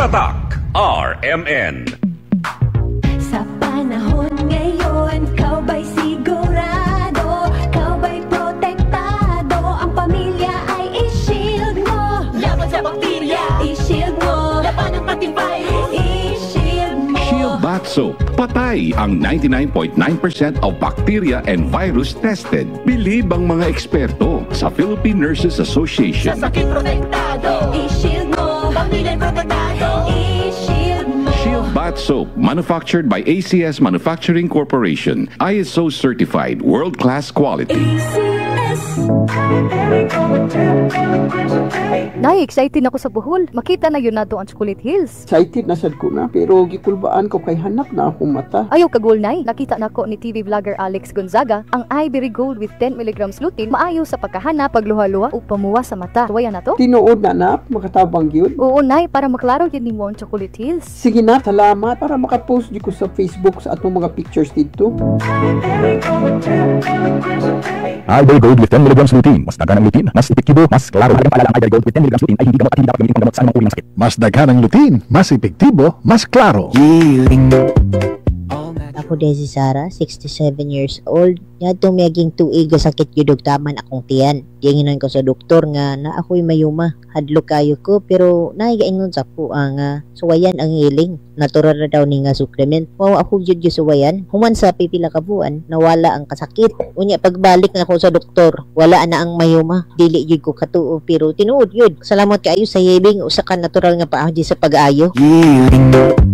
Tatak RMN. Sa panahon ngayon, kau ba'y sigurado? Kau ba'y protektado? Ang pamilya ay i-shield mo. Laban sa bakterya, i-shield mo. Laban ng pating virus, i-shield mo. Shield Bath Soap. Patay ang 99.9% of bacteria and virus tested. Bilib ang mga eksperto sa Philippine Nurses Association. Sa sakit protektado, i-shield mo. Pamilya protektado, i-shield mo. Shield Bath Soap, manufactured by ACS Manufacturing Corporation. ISO certified, world-class quality. Nay, excited ako sa Bohol. Makita na yun nato ang Chocolate Hills. Excited na sad ko na, pero gikulbaan ko kay hanap na akong mata. Ayaw kagol, Nay. Nakita na ko ni TV vlogger Alex Gonzaga ang Ivory Gold with 10 mg lutein maayo sa pagkahana, pagluha-luha o pamuwa sa mata. Suwaya na to? Tinuod na makatabang yun. Oo, Nay, para maklaro yun ni mo ang Chocolate Hills. Sige na, salamat para makapost di ko sa Facebook sa atong mga pictures dito. Ivory Gold with 10 mg lutein. Mas daghan ang lutein, mas epektibo, mas klaro. Halagang paalala, ang Ivory Gold with 10 mg lutein ay hindi gamot at hindi dapat gamitin panggamot sa anumang uri ng sakit. Mas daghan ang lutein, mas epektibo, mas klaro. Ako din si Sarah, 67 years old. Yadtong miyaging tuig sakit yun taman akong tiyan. Diyanginan ko sa doktor nga na ako'y mayuma. Hadlo kayo ko pero naigaingon sa po nga suwayan ang iling. Natural na daw ni nga supplement. Wow, ako yun yung suwayan. Human sa pipila ka buwan, nawala ang kasakit. Unya pagbalik na ako sa doktor, wala na ang mayuma. Dili yun ko katuo pero tinuod yun. Salamat kaayo sa yebing usa ka natural nga paayo sa pag-aayo.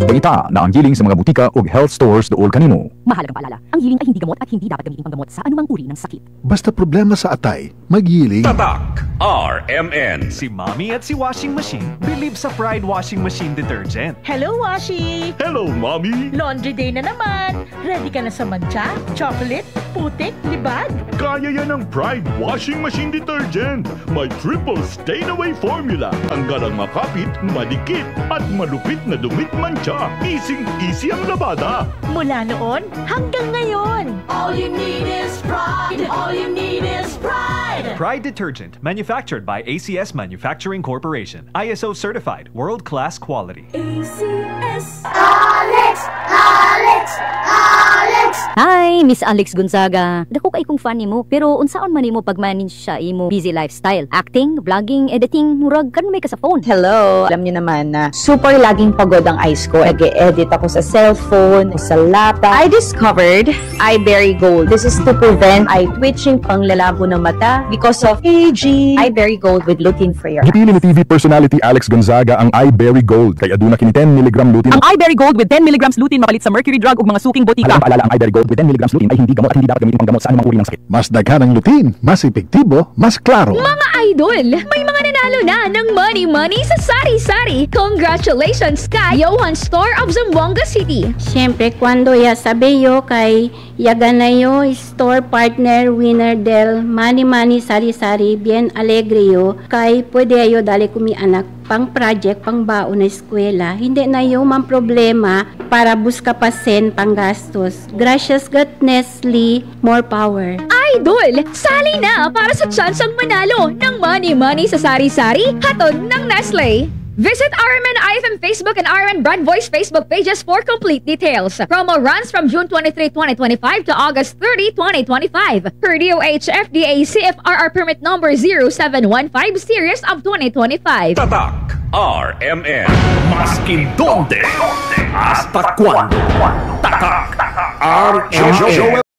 Pagita na ang giling sa mga butika o health stores dool kanimo. Mahalagang paalala, ang giling ay hindi gamot at hindi dapat gamitin panggamot sa anumang uri ng sakit. Basta problema sa atay, maghiling. Tatak RMN. Si Mommy at si Washing Machine believe sa Pride Washing Machine Detergent. Hello, Washi! Hello, Mommy! Laundry day na naman! Ready ka na sa mancha, chocolate, putik, libag? Kaya yan ang Pride Washing Machine Detergent. May triple stain-away formula. Tanggal ang makapit, madikit, at malupit na dumit mancha. Easy ang labada. Mula noon hanggang ngayon. All you need is pride. All you need is pride. Pride Detergent, manufactured by ACS Manufacturing Corporation. ISO certified, world-class quality. ACS. Hi, Miss Alex Gonzaga. Dako kay kong fan nimo, pero unsaon man nimo pag-manage siya imo busy lifestyle? Acting, vlogging, editing, murag karon may ka sa phone. Hello, alam niyo naman na super laging pagod ang eyes ko. Nag-edit ako sa cellphone, sa laptop. I discovered Iberry Gold. This is to prevent eye twitching, panglalabo ng mata because of aging. Iberry Gold with lutein-free. Gipili ni TV personality Alex Gonzaga ang Iberry Gold kay aduna kini 10 mg lutein. Ang Iberry Gold with 10 mg lutein mapalit sa mercury drug ug mga suking botika. Halagang paalala, ang Iberry Gold with 10 mg lutein ay hindi gamot at hindi dapat gamitin panggamot sa anumang uri ng sakit. Mas daghan ang lutein, mas epektibo, mas klaro. Mga idol, may mga nanalo na ng money sa sari-sari. Congratulations kay Johan Store of Zamboanga City. Siyempre, cuando ya sabeyo kay Yaganayo Store Partner Winner del Mani Sari-Sari Bien Alegreyo kay pwede ayo dali kumi anak pang project, pang bao na eskwela. Hindi na yung man problema para buska pasen pang gastos. Gracias God Nestle, more power. Idol, sali na para sa chance ang manalo ng money sa sari-sari hatod ng Nestle. Visit RMN IFM Facebook and RMN Brand Voice Facebook pages for complete details. Promo runs from June 23, 2025 to August 30, 2025. Per DOH FDA CFRR permit number 0715 series of 2025. Tatak RMN. Maskin donde, hasta cuando. Tatak RMN.